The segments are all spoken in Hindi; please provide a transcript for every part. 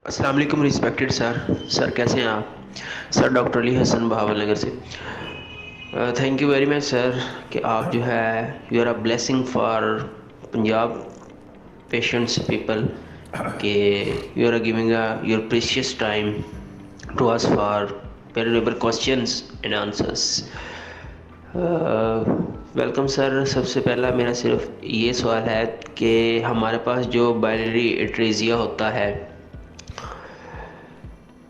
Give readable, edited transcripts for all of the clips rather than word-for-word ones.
अस्सलाम वालेकुम रिस्पेक्टेड सर कैसे हैं आप। Sir doctor Ali Hasan Bahawalnagar से। Thank you very much sir कि आप जो है you are a blessing for Punjab patients people के you are giving your precious time to us for valuable questions and answers. Welcome sir. सबसे पहला मेरा सिर्फ ये सवाल है कि हमारे पास जो बाइलरी एट्रेजिया होता है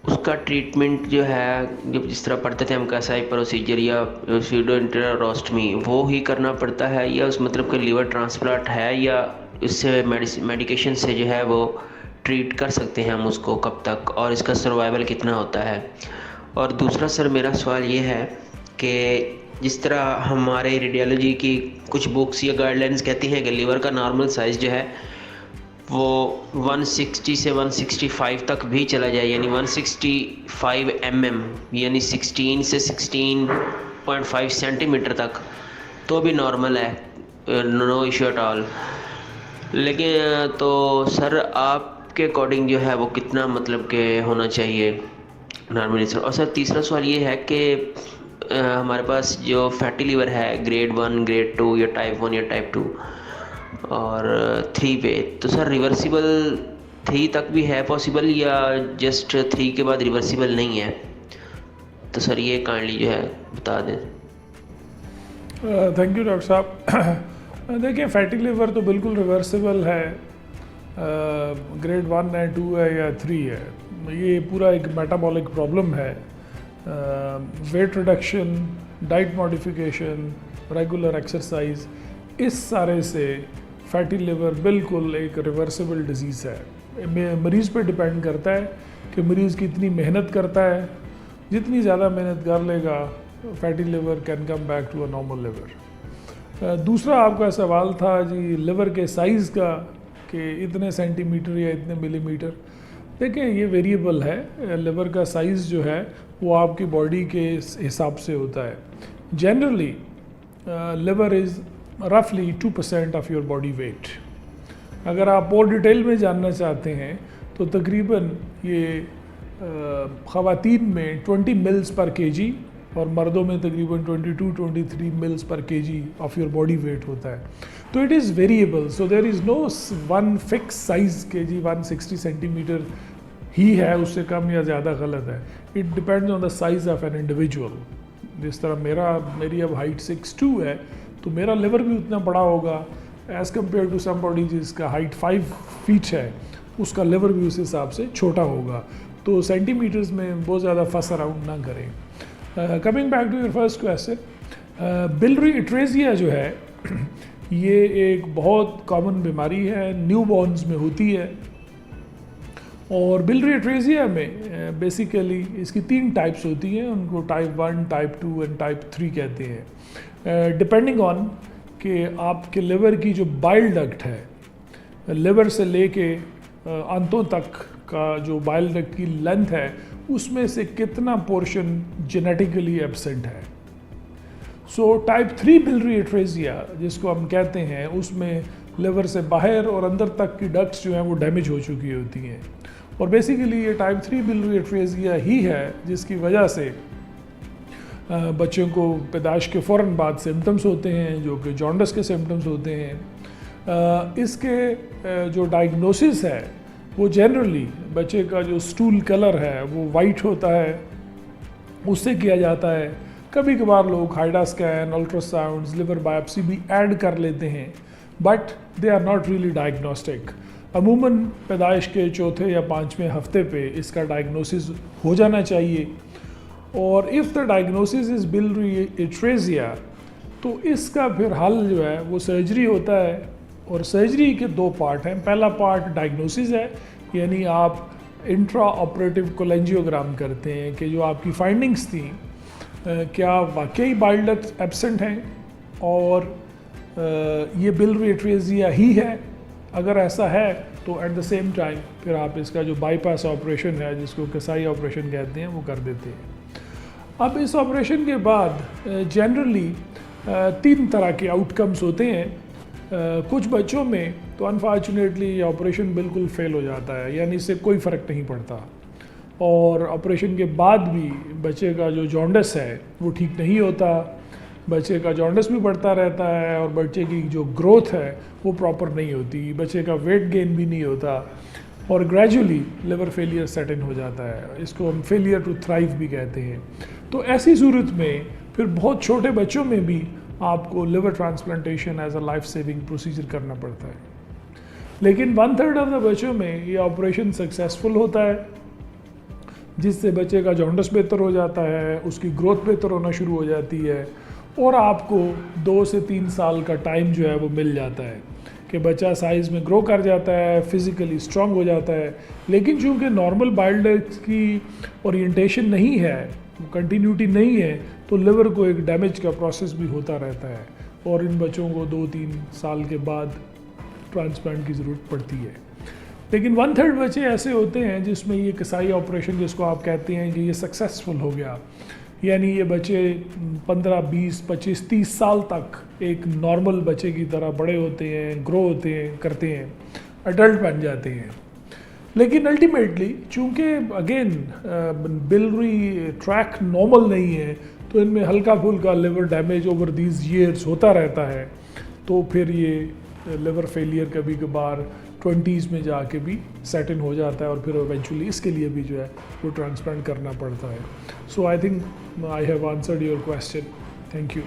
उसका ट्रीटमेंट जो है जब जिस तरह पढ़ते थे हम कैसा प्रोसीजर या सीडोइंटेरोस्टमी वो ही करना पड़ता है या उस मतलब का लीवर ट्रांसप्लांट है या इससे मेडिकेशन से जो है वो ट्रीट कर सकते हैं हम उसको कब तक और इसका सर्वाइवल कितना होता है। और दूसरा सर मेरा सवाल ये है कि जिस तरह हमारे रेडियोलॉजी की कुछ बुक्स या गाइडलाइंस कहती हैं कि लीवर का नॉर्मल साइज़ जो है वो 160 से 165 तक भी चला जाए, यानी 165 यानी 16 से 16.5 सेंटीमीटर तक तो भी नॉर्मल है, नो इशू एट ऑल। लेकिन तो सर आपके अकॉर्डिंग जो है वो कितना मतलब के होना चाहिए नॉर्मली सर। और सर तीसरा सवाल ये है कि हमारे पास जो फैटी लीवर है ग्रेड 1 ग्रेड 2 या टाइप 1 या टाइप 2 और 3 पे, तो सर रिवर्सिबल 3 तक भी है पॉसिबल या जस्ट 3 के बाद रिवर्सिबल नहीं है? तो सर ये काइंडली जो है बता दें। थैंक यू डॉक्टर साहब। देखिए फैटी लिवर तो बिल्कुल रिवर्सिबल है, ग्रेड 1 है 2 है या 3 है। ये पूरा एक मेटाबॉलिक प्रॉब्लम है। Weight reduction, diet modification, regular exercise, इस सारे से फैटी लिवर बिल्कुल एक रिवर्सिबल डिजीज़ है। मरीज़ पे डिपेंड करता है कि मरीज़ कितनी मेहनत करता है। जितनी ज़्यादा मेहनत कर लेगा fatty liver can come back to a normal liver. दूसरा आपका सवाल था जी लिवर के साइज़ का कि इतने सेंटीमीटर या इतने मिलीमीटर। देखिए ये वेरिएबल है। लिवर का साइज़ जो है वो आपकी बॉडी के हिसाब से होता है। जनरली लिवर इज़ रफली 2% ऑफ योर बॉडी वेट। अगर आप और डिटेल में जानना चाहते हैं तो तकरीबन ये ख़वातीन में 20 मिल्स पर केजी और मर्दों में तकरीबन 22-23 mils per KG of your body weight होता है। तो it is variable, so there is no one fix size K G 160 centimetre ही है, उससे कम या ज़्यादा गलत है। It depends on the size of an individual. जिस तरह मेरी अब हाइट 6'2" है तो मेरा लिवर भी उतना बड़ा होगा एज़ कम्पेयर टू समबॉडी जिसका हाइट 5 फीट है, उसका लिवर भी उस हिसाब से छोटा होगा। तो सेंटीमीटर्स में बहुत ज़्यादा फस अराउंड ना करें। Coming back to your first question, biliary atresia जो है ये एक बहुत कॉमन बीमारी है, न्यूबॉर्न्स में होती है। और बिलियरी एट्रेजिया में बेसिकली इसकी 3 टाइप्स होती हैं, उनको टाइप 1, टाइप 2 एंड टाइप 3 कहते हैं। डिपेंडिंग ऑन कि आपके लिवर की जो बाइल डक्ट है, लिवर से लेके आंतों तक का जो बाइल डक्ट की लेंथ है उसमें से कितना पोर्शन जेनेटिकली एब्सेंट है। सो टाइप 3 बिलियरी एट्रेजिया जिसको हम कहते हैं उसमें लिवर से बाहर और अंदर तक की डक्ट्स जो हैं वो डैमेज हो चुकी होती हैं। और बेसिकली ये टाइप 3 बिलियरी एट्रेजिया ही है जिसकी वजह से बच्चों को पैदाइश के फ़ौरन बाद सिम्टम्स होते हैं जो कि जॉन्डिस के सिम्टम्स होते हैं। इसके जो डायग्नोसिस है वो जनरली बच्चे का जो स्टूल कलर है वो वाइट होता है, उससे किया जाता है। कभी कभार लोग HIDA scan, ultrasounds, liver biopsy भी ऐड कर लेते हैं, but they are not really diagnostic. अमूमन पैदाइश के चौथे या 5वें हफ्ते पे इसका डायग्नोसिस हो जाना चाहिए। और if the diagnosis is biliary atresia तो इसका फिर हल जो है वो सर्जरी होता है। और सर्जरी के 2 पार्ट हैं। पहला पार्ट डायग्नोसिस है, यानी आप इंट्रा ऑपरेटिव कोलेंजियोग्राम करते हैं कि जो आपकी फाइंडिंग्स थी क्या वाकई बाइल डक्ट एब्सेंट हैं और ये बिलियरी एट्रेजिया ही है। अगर ऐसा है तो एट द सेम टाइम फिर आप इसका जो बाईपास ऑपरेशन है जिसको कसाई ऑपरेशन कहते हैं वो कर देते हैं। अब इस ऑपरेशन के बाद जनरली 3 तरह के आउटकम्स होते हैं। कुछ बच्चों में तो अनफॉर्चुनेटली ये ऑपरेशन बिल्कुल फेल हो जाता है, यानी इससे कोई फ़र्क नहीं पड़ता, और ऑपरेशन के बाद भी बच्चे का जो जॉन्डिस है वो ठीक नहीं होता, बच्चे का जॉन्डिस भी बढ़ता रहता है और बच्चे की जो ग्रोथ है वो प्रॉपर नहीं होती, बच्चे का वेट गेन भी नहीं होता और ग्रेजुअली लिवर फेलियर सेट इन हो जाता है। इसको हम फेलियर टू थ्राइव भी कहते हैं। तो ऐसी सूरत में फिर बहुत छोटे बच्चों में भी आपको liver transplantation as a life saving procedure करना पड़ता है। लेकिन 1/3 ऑफ द बच्चों में ये ऑपरेशन सक्सेसफुल होता है, जिससे बच्चे का जॉन्डिस बेहतर हो जाता है, उसकी ग्रोथ बेहतर होना शुरू हो जाती है और आपको 2 से 3 साल का टाइम जो है वो मिल जाता है कि बच्चा साइज़ में ग्रो कर जाता है, फिज़िकली स्ट्रांग हो जाता है। लेकिन चूँकि नॉर्मल बाइल डक्ट्स की ओरिएंटेशन नहीं है, कंटिन्यूटी नहीं है, तो लिवर को एक डैमेज का प्रोसेस भी होता रहता है और इन बच्चों को 2-3 साल के बाद ट्रांसप्लांट की ज़रूरत पड़ती है। लेकिन 1/3 बच्चे ऐसे होते हैं जिसमें ये कसाई ऑपरेशन, जिसको आप कहते हैं कि ये सक्सेसफुल हो गया, यानी ये बच्चे 15, 20, 25, 30 साल तक एक नॉर्मल बच्चे की तरह बड़े होते हैं, ग्रो होते हैं, करते हैं, अडल्ट बन जाते हैं। लेकिन अल्टीमेटली चूँकि अगेन बिलरी ट्रैक नॉर्मल नहीं है, तो इनमें हल्का फुल्का liver damage over these years होता रहता है, तो फिर ये लिवर फेलियर कभी कभार 20s में जाके भी सेट इन हो जाता है और फिर इवेंचुअली इसके लिए भी जो है वो ट्रांसप्लांट करना पड़ता है। So I think I have answered your question. Thank you.